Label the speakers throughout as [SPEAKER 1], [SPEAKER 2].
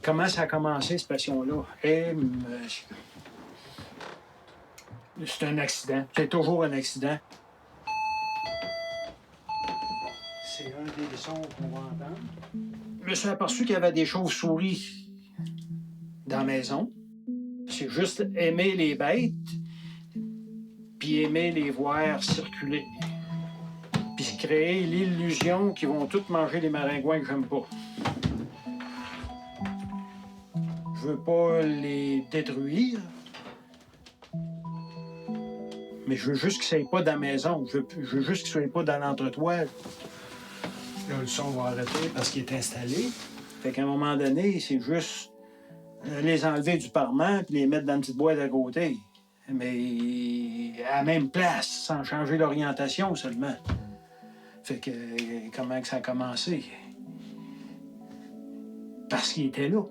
[SPEAKER 1] Comment ça a commencé, cette passion-là? Monsieur, c'est un accident. C'est toujours un accident. C'est un des sons qu'on va entendre. Je me suis aperçu qu'il y avait des chauves-souris dans la maison. C'est juste aimer les bêtes, puis aimer les voir circuler. Puis se créer l'illusion qu'ils vont tous manger les maringouins que j'aime pas. Je veux pas les détruire, mais je veux juste qu'ils ne soient pas dans la maison. Je veux juste qu'ils ne soient pas dans l'entretoit. Là, le son va arrêter parce qu'il est installé. Fait qu'à un moment donné, c'est juste les enlever du parement puis les mettre dans une petite boîte à côté. Mais à la même place, sans changer l'orientation seulement. Fait que comment que ça a commencé? Parce qu'il était là.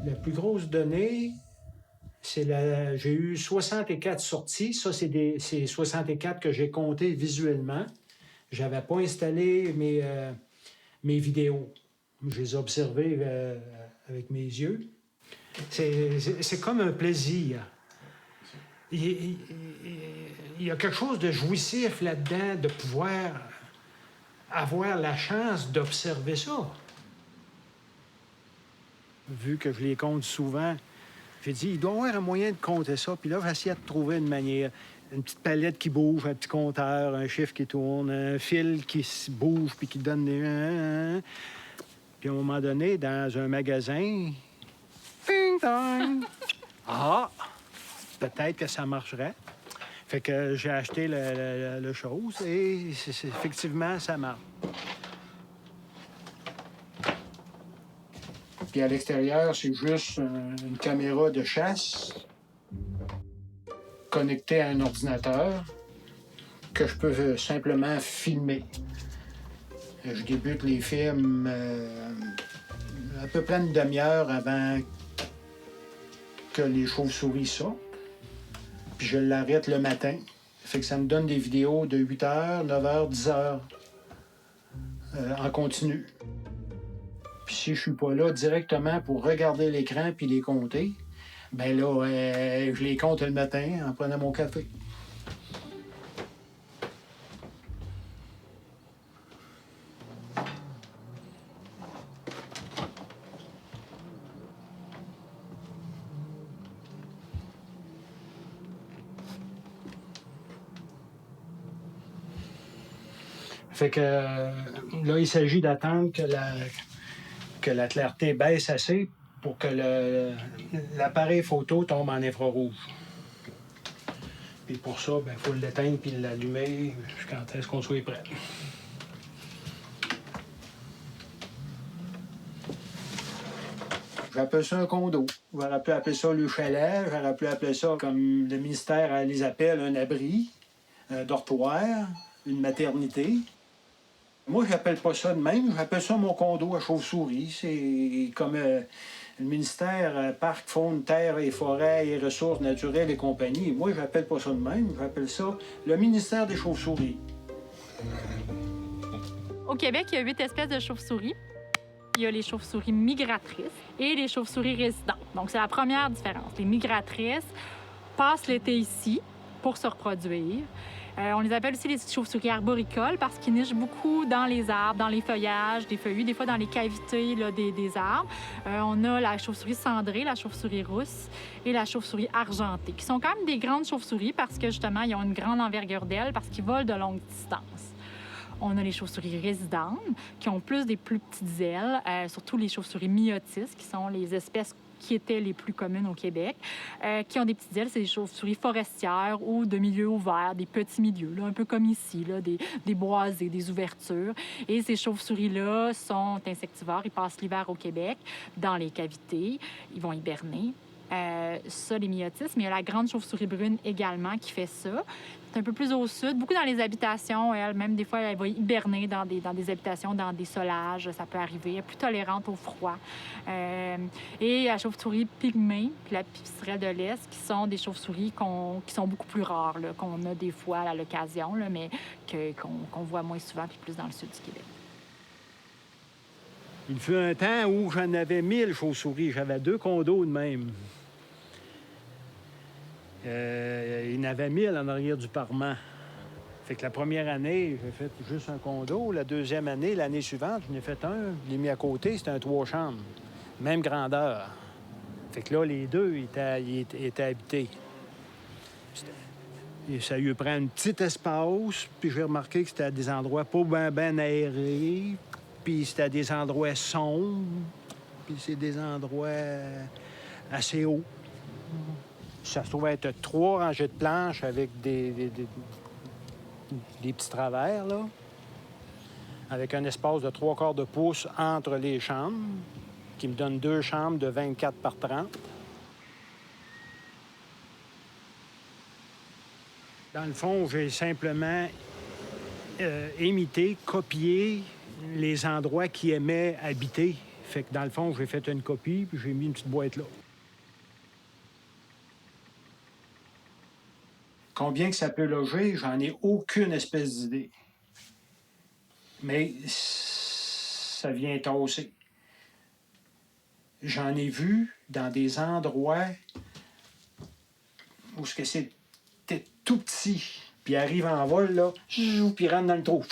[SPEAKER 1] La plus grosse donnée, c'est j'ai eu 64 sorties. Ça, c'est 64 que j'ai comptées visuellement. Je n'avais pas installé mes vidéos. Je les ai observées avec mes yeux. C'est comme un plaisir. Il y a quelque chose de jouissif là-dedans, de pouvoir avoir la chance d'observer ça. Vu que je les compte souvent, j'ai dit, il doit y avoir un moyen de compter ça. Puis là, j'essaie de trouver une manière. Une petite palette qui bouge, un petit compteur, un chiffre qui tourne, un fil qui bouge puis qui donne des... Puis à un moment donné, dans un magasin... Ding dong! Ah! Peut-être que ça marcherait. Fait que j'ai acheté le chose et effectivement, ça marche. Puis à l'extérieur, c'est juste une caméra de chasse connectée à un ordinateur que je peux simplement filmer. Je débute les films à peu près une demi-heure avant que les chauves-souris sortent. Puis je l'arrête le matin. Fait que ça me donne des vidéos de 8 heures, 9 heures, 10 heures en continu. Puis si je suis pas là directement pour regarder l'écran puis les compter, ben là, je les compte le matin en prenant mon café. Fait que là, il s'agit d'attendre que la clarté baisse assez pour que l'appareil photo tombe en infrarouge. Puis pour ça, il faut l'éteindre puis l'allumer jusqu'à ce qu'on soit prêt. J'appelle ça un condo. J'aurais pu appeler ça le chalet, j'aurais pu appeler ça, comme le ministère les appelle, un abri, un dortoir, une maternité. Moi, j'appelle pas ça de même, j'appelle ça mon condo à chauve-souris. C'est comme le ministère Parc, Faune, Terre et Forêts et Ressources naturelles et compagnie. Moi, j'appelle pas ça de même, j'appelle ça le ministère des chauves-souris.
[SPEAKER 2] Au Québec, il y a 8 espèces de chauves-souris. Il y a les chauves-souris migratrices et les chauves-souris résidentes. Donc, c'est la première différence. Les migratrices passent l'été ici pour se reproduire. On les appelle aussi les chauves-souris arboricoles parce qu'ils nichent beaucoup dans les arbres, dans les feuillages, des feuillus, des fois dans les cavités là, des arbres. On a la chauve-souris cendrée, la chauve-souris rousse et la chauve-souris argentée, qui sont quand même des grandes chauves-souris parce que, justement, ils ont une grande envergure d'ailes parce qu'ils volent de longues distances. On a les chauves-souris résidentes, qui ont des plus petites ailes, surtout les chauves-souris myotis, qui sont les espèces qui étaient les plus communes au Québec, qui ont des petites ailes. C'est des chauves-souris forestières ou de milieux ouverts, des petits milieux, là, un peu comme ici, là, des boisés, des ouvertures. Et ces chauves-souris-là sont insectivores. Ils passent l'hiver au Québec, dans les cavités. Ils vont hiberner. Ça, les myotis. Mais il y a la grande chauve-souris brune également qui fait ça. C'est un peu plus au sud, beaucoup dans les habitations. Elle, même des fois, elle va hiberner dans des habitations, dans des solages. Ça peut arriver. Elle est plus tolérante au froid. Et la chauve-souris pygmée, puis la pipistrelle de l'Est, qui sont des chauves-souris qui sont beaucoup plus rares, là, qu'on a des fois à l'occasion, là, mais qu'on voit moins souvent, puis plus dans le sud du Québec.
[SPEAKER 3] Il fut un temps où j'en avais 1000 chauves-souris. J'avais 2 condos de même. Il y en avait 1000 en arrière du parement. Fait que la première année, j'ai fait juste un condo. La deuxième année, l'année suivante, j'en ai fait un. Je l'ai mis à côté, c'était un 3 chambres. Même grandeur. Fait que là, les deux étaient habités. Et ça lui prend un petit espace, puis j'ai remarqué que c'était à des endroits pas bien aérés, puis c'était à des endroits sombres, puis c'est des endroits assez hauts. Ça se trouve être 3 rangées de planches avec des petits travers, là, avec un espace de 3/4 de pouce entre les chambres, qui me donne 2 chambres de 24 par 30. Dans le fond, j'ai simplement imité, copié les endroits qui aimaient habiter. Fait que dans le fond, j'ai fait une copie, puis j'ai mis une petite boîte là.
[SPEAKER 1] Combien que ça peut loger, j'en ai aucune espèce d'idée. Mais ça vient tasser. J'en ai vu dans des endroits où c'était tout petit, puis arrive en vol, là, puis rentre dans le trou.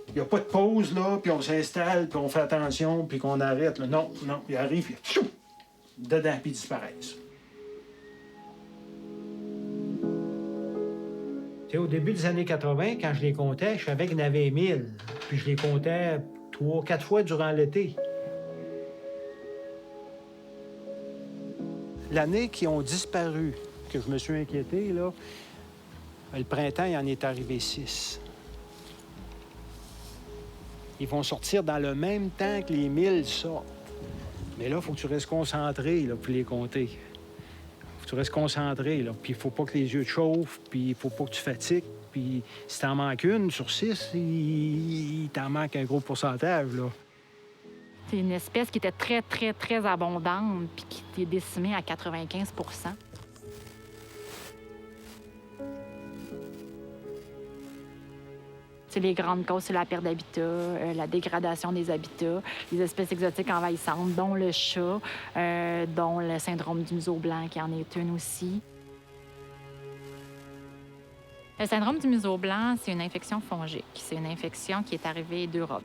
[SPEAKER 1] Il n'y a pas de pause, là, puis on s'installe, puis on fait attention, puis qu'on arrête. Là. Non, il arrive, puis dedans, puis ils disparaissent.
[SPEAKER 3] Au début des années 80, quand je les comptais, je savais qu'il y en avait 1000. Puis je les comptais 3-4 fois durant l'été. L'année qui ont disparu, que je me suis inquiété, là, le printemps, il en est arrivé 6. Ils vont sortir dans le même temps que les 1000 sortent. Mais là, il faut que tu restes concentré là, pour les compter. Faut que tu restes concentré, là. Puis il faut pas que les yeux te chauffent, puis il faut pas que tu fatigues. Puis si t'en manques une sur 6, il t'en manque un gros pourcentage, là.
[SPEAKER 2] C'est une espèce qui était très, très, très abondante puis qui était décimée à 95 %. C'est les grandes causes, c'est la perte d'habitat, la dégradation des habitats, les espèces exotiques envahissantes, dont le chat, dont le syndrome du museau blanc, qui en est une aussi. Le syndrome du museau blanc, c'est une infection fongique. C'est une infection qui est arrivée d'Europe.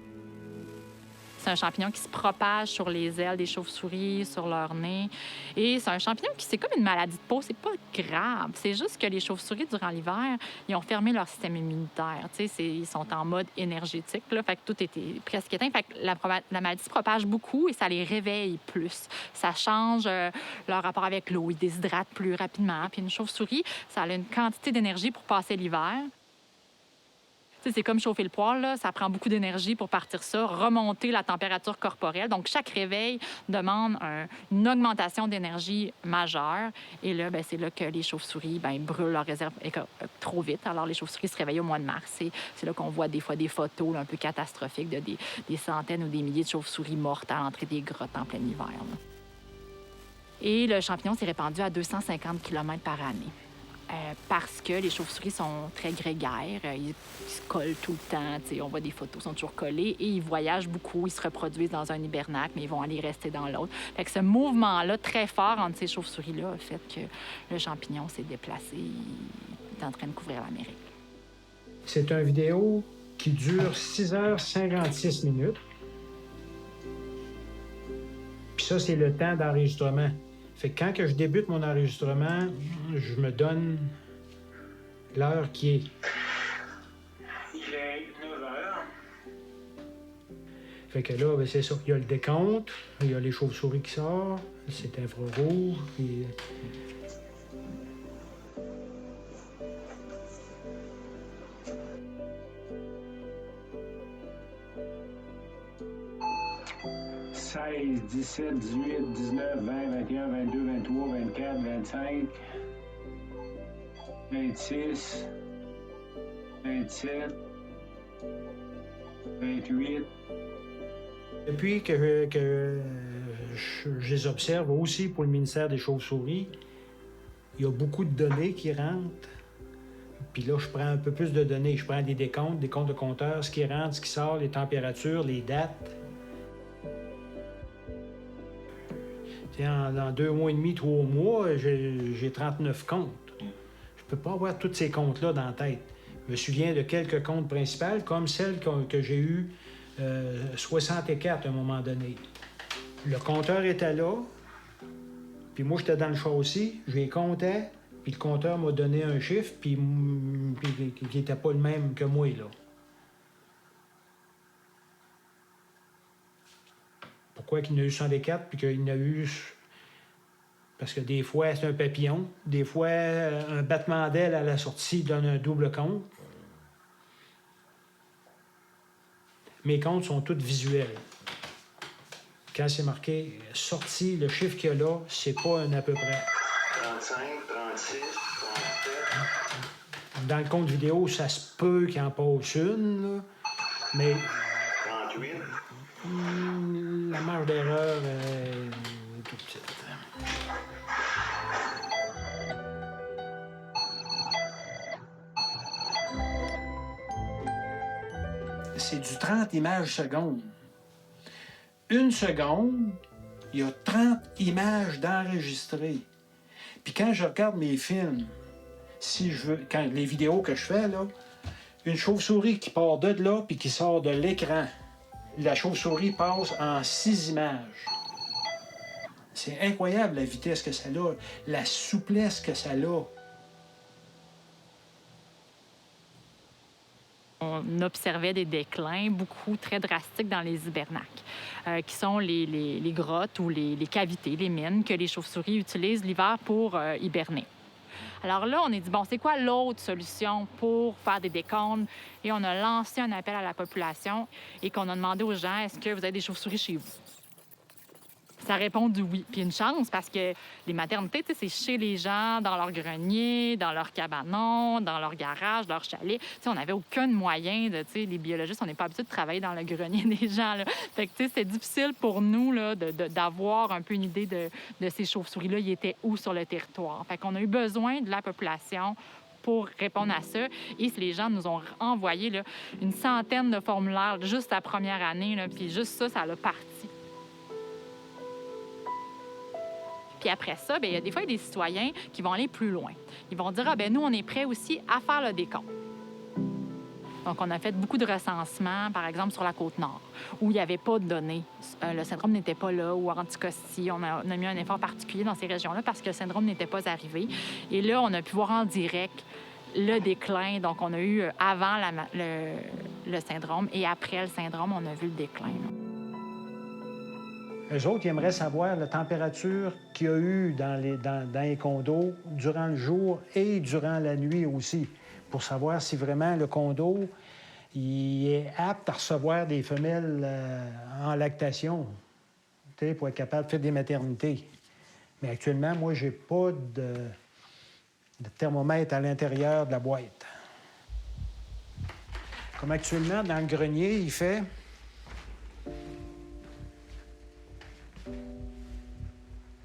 [SPEAKER 2] C'est un champignon qui se propage sur les ailes des chauves-souris, sur leur nez. Et c'est un champignon qui, c'est comme une maladie de peau. C'est pas grave. C'est juste que les chauves-souris, durant l'hiver, ils ont fermé leur système immunitaire. Ils sont en mode énergétique. Là, fait que tout était presque éteint. Fait que la maladie se propage beaucoup et ça les réveille plus. Ça change leur rapport avec l'eau. Ils déshydratent plus rapidement. Puis une chauve-souris, ça a une quantité d'énergie pour passer l'hiver. C'est comme chauffer le poêle, là. Ça prend beaucoup d'énergie pour partir ça, remonter la température corporelle. Donc, chaque réveil demande une augmentation d'énergie majeure. Et là, c'est là que les chauves-souris brûlent leur réserve trop vite. Alors, les chauves-souris se réveillent au mois de mars. C'est là qu'on voit des fois des photos là, un peu catastrophiques de des centaines ou des milliers de chauves-souris mortes à l'entrée des grottes en plein hiver. Là. Et le champignon s'est répandu à 250 km par année. Parce que les chauves-souris sont très grégaires, ils se collent tout le temps, on voit des photos, ils sont toujours collés, et ils voyagent beaucoup, ils se reproduisent dans un hibernacle, mais ils vont aller rester dans l'autre. Fait que ce mouvement-là, très fort entre ces chauves-souris-là, a fait que le champignon s'est déplacé, il est en train de couvrir l'Amérique.
[SPEAKER 3] C'est une vidéo qui dure 6h56 minutes. Puis ça, c'est le temps d'enregistrement. Fait que quand que je débute mon enregistrement, je me donne l'heure qui est. Il est 9h. Fait que là, c'est ça. Il y a le décompte, il y a les chauves-souris qui sortent, c'est infrarouge, puis... « 16, 17, 18, 19, 20, 21, 22, 23, 24, 25, 26, 27, 28. » Depuis que je les observe aussi pour le ministère des Chauves-souris, il y a beaucoup de données qui rentrent puis là, je prends un peu plus de données. Je prends des comptes de compteurs, ce qui rentre, ce qui sort, les températures, les dates. Dans 2 mois et demi, 3 mois, j'ai 39 comptes. Je peux pas avoir tous ces comptes-là dans la tête. Je me souviens de quelques comptes principaux, comme celle que j'ai eue 64 à un moment donné. Le compteur était là, puis moi, j'étais dans le châssis, je les comptais, puis le compteur m'a donné un chiffre, puis qui n'était pas le même que moi, là. Pourquoi qu'il y en a eu 64, puis qu'il y en a eu... Parce que des fois, c'est un papillon. Des fois, un battement d'aile à la sortie donne un double compte. Mes comptes sont tous visuels. Quand c'est marqué « sortie », le chiffre qu'il y a là, c'est pas un à peu près.
[SPEAKER 4] 35, 36, 37.
[SPEAKER 3] Dans le compte vidéo, ça se peut qu'il en passe une, là, mais
[SPEAKER 4] 38.
[SPEAKER 3] la marge d'erreur est tout petite.
[SPEAKER 1] C'est du 30 images secondes. Une seconde, il y a 30 images d'enregistrées. Puis quand je regarde mes films, les vidéos que je fais, là, une chauve-souris qui part de là puis qui sort de l'écran, la chauve-souris passe en 6 images. C'est incroyable la vitesse que ça a, la souplesse que ça a.
[SPEAKER 2] On observait des déclins beaucoup très drastiques dans les hibernacs, qui sont les grottes ou les cavités, les mines que les chauves-souris utilisent l'hiver pour hiberner. Alors là, on est dit, bon, c'est quoi l'autre solution pour faire des décomptes? Et on a lancé un appel à la population et qu'on a demandé aux gens, est-ce que vous avez des chauves-souris chez vous? Ça répond du oui. Puis une chance, parce que les maternités, c'est chez les gens, dans leur grenier, dans leur cabanon, dans leur garage, leur chalet. T'sais, on n'avait aucun moyen de... Les biologistes, on n'est pas habitués de travailler dans le grenier des gens, là. Fait que c'est difficile pour nous là, d'avoir un peu une idée de ces chauves-souris-là. Ils étaient où sur le territoire? Fait qu'on a eu besoin de la population pour répondre à ça. Et les gens nous ont envoyé là, une centaine de formulaires juste la première année. Là, puis juste ça l'a parti. Puis après ça, bien, il y a des fois des citoyens qui vont aller plus loin. Ils vont dire, nous, on est prêts aussi à faire le décompte. Donc, on a fait beaucoup de recensements, par exemple, sur la Côte-Nord, où il n'y avait pas de données. Le syndrome n'était pas là, ou Anticosti. On a mis un effort particulier dans ces régions-là parce que le syndrome n'était pas arrivé. Et là, on a pu voir en direct le déclin. Donc, on a eu avant le syndrome et après le syndrome, on a vu le déclin. Là.
[SPEAKER 3] Eux autres, ils aimeraient savoir la température qu'il y a eu dans les condos durant le jour et durant la nuit aussi, pour savoir si vraiment le condo il est apte à recevoir des femelles en lactation, pour être capable de faire des maternités. Mais actuellement, moi, j'ai pas de thermomètre à l'intérieur de la boîte. Comme actuellement, dans le grenier, il fait...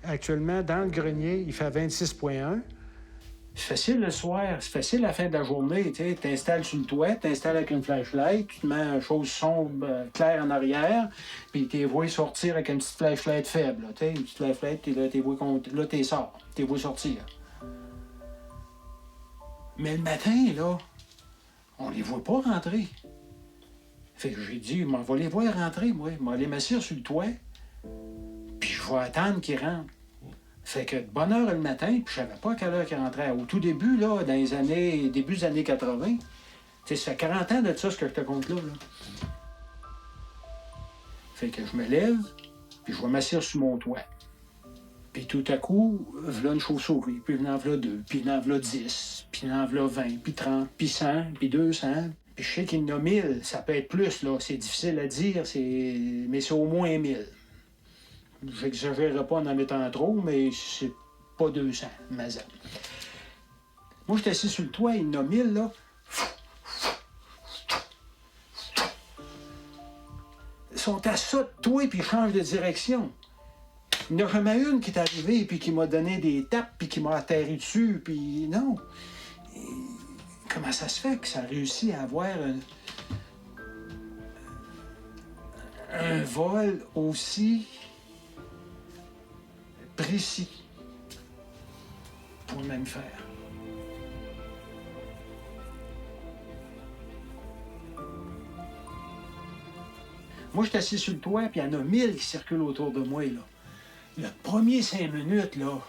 [SPEAKER 3] Actuellement, dans le grenier, il fait 26,1.
[SPEAKER 1] C'est facile le soir, c'est facile à la fin de la journée. Tu t'installes sur le toit, tu t'installes avec une flashlight, tu te mets une chose sombre, claire en arrière, puis tu les vois sortir avec une petite flashlight faible. Là, une petite flashlight, là, tu les sors, tu les vois sortir. Mais le matin, là, on les voit pas rentrer. Fait que j'ai dit, on va les voir rentrer, moi. On va les m'asseoir sur le toit, puis je vais attendre qu'ils rentrent. Fait que de bonne heure le matin, puis je savais pas à quelle heure qu'ils rentraient. Au tout début, là, dans les début des années 80, ça fait 40 ans de ça, ce que je te compte là. Fait que je me lève, puis je vais m'asseoir sur mon toit. Puis tout à coup, v'là une chauve-souris, puis v'là 2, puis v'là 10, puis v'là 20, puis 30, puis 100, puis 200. Puis je sais qu'il y en a 1000, ça peut être plus, là. C'est difficile à dire, mais c'est au moins 1000. J'exagérerai pas en mettant trop, mais c'est pas 200, mazan. Moi, j'étais assis sur le toit, il y en a 1000, là. Ils sont à ça de toi, puis ils changent de direction. Il n'y en a jamais une qui est arrivée, puis qui m'a donné des tapes, puis qui m'a atterri dessus, puis non. comment ça se fait que ça réussit à avoir un vol aussi précis pour le même faire. Moi, je suis assis sur le toit, puis il y en a 1000 qui circulent autour de moi, là. Le premier 5 minutes, là,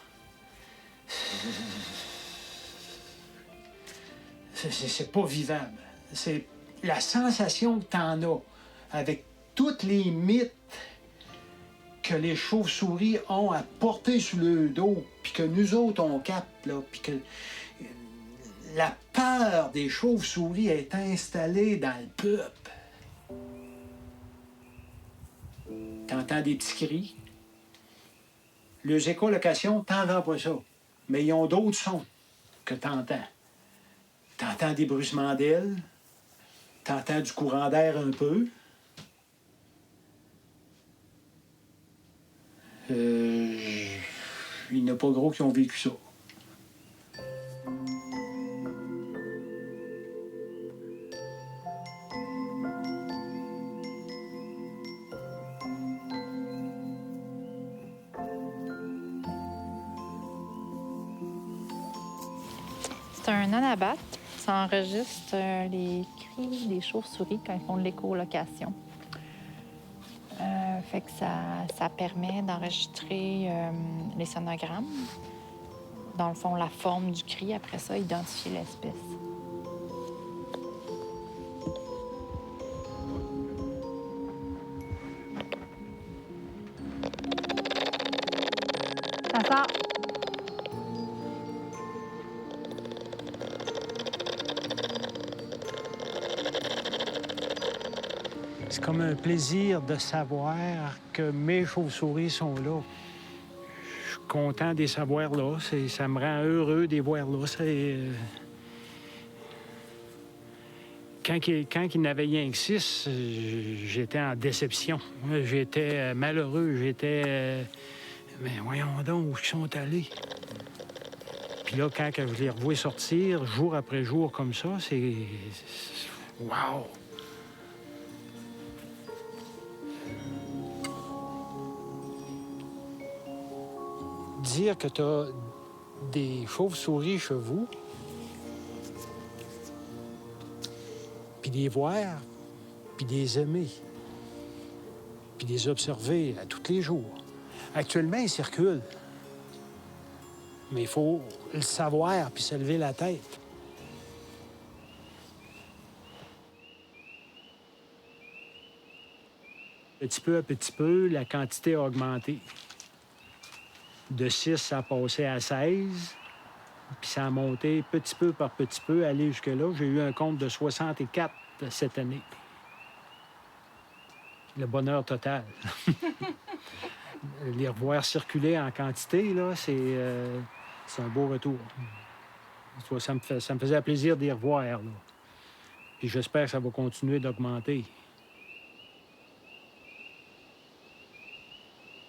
[SPEAKER 1] c'est pas vivable. C'est la sensation que t'en as avec toutes les mythes que les chauves-souris ont à porter sur le dos, puis que nous autres, on capte, là, puis que la peur des chauves-souris est installée dans le peuple. T'entends des petits cris. Les écholocations, t'entends pas ça. Mais ils ont d'autres sons que t'entends. T'entends des bruissements d'ailes. T'entends du courant d'air un peu. Il n'y en a pas gros qui ont vécu ça.
[SPEAKER 2] C'est un anabath. Ça enregistre les cris des chauves-souris quand ils font de l'écholocation. Fait que ça permet d'enregistrer les sonogrammes. Dans le fond, la forme du cri. Après ça, identifier l'espèce. Ça sort.
[SPEAKER 3] C'est comme un plaisir de savoir que mes chauves-souris sont là. Je suis content de les savoir là. Ça me rend heureux de les voir là. Quand il n'avait rien que 6, j'étais en déception. J'étais malheureux. Mais voyons donc, où ils sont allés? Puis là, quand je les revois sortir, jour après jour comme ça, c'est... Wow! Dire que tu as des chauves-souris chez vous, puis les voir, puis les aimer, puis les observer à tous les jours. Actuellement, ils circulent. Mais il faut le savoir puis se lever la tête. Petit peu à petit peu, la quantité a augmenté. De 6, ça a passé à 16, puis ça a monté petit peu par petit peu, aller jusque-là. J'ai eu un compte de 64 cette année. Le bonheur total. Les revoir circuler en quantité, là, c'est un beau retour. Ça me faisait plaisir de les revoir, là. Puis j'espère que ça va continuer d'augmenter.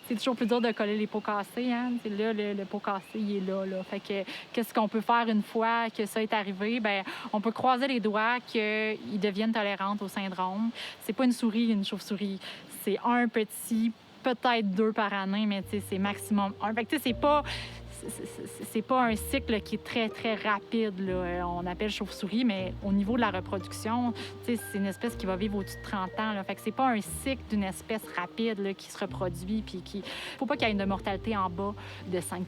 [SPEAKER 2] C'est toujours plus dur de coller les pots cassés, hein? Là, le pot cassé, il est là. Fait que qu'est-ce qu'on peut faire une fois que ça est arrivé? Bien, on peut croiser les doigts qu'ils deviennent tolérantes au syndrome. C'est pas une souris, une chauve-souris. C'est un petit, peut-être 2 par année, mais c'est maximum 1. Fait que c'est pas un cycle qui est très, très rapide, là. On appelle chauve-souris, mais au niveau de la reproduction, c'est une espèce qui va vivre au-dessus de 30 ans, là. Fait que c'est pas un cycle d'une espèce rapide, là, qui se reproduit, puis faut pas qu'il y ait une mortalité en bas de 5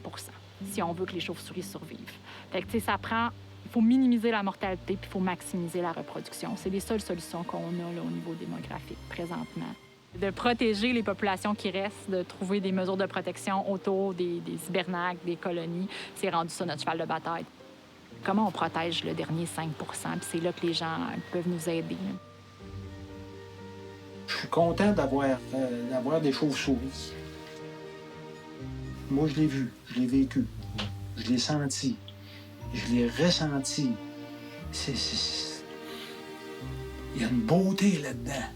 [SPEAKER 2] si on veut que les chauves-souris survivent. Fait que, ça prend... Il faut minimiser la mortalité, puis il faut maximiser la reproduction. C'est les seules solutions qu'on a, là, au niveau démographique, présentement. De protéger les populations qui restent, de trouver des mesures de protection autour des hibernacles, des colonies, c'est rendu ça notre cheval de bataille. Comment on protège le dernier 5 puis c'est là que les gens peuvent nous aider.
[SPEAKER 1] Je suis content d'avoir des chauves-souris. Moi, je l'ai vu, je l'ai vécu, je l'ai senti, je l'ai ressenti. Il y a une beauté là-dedans.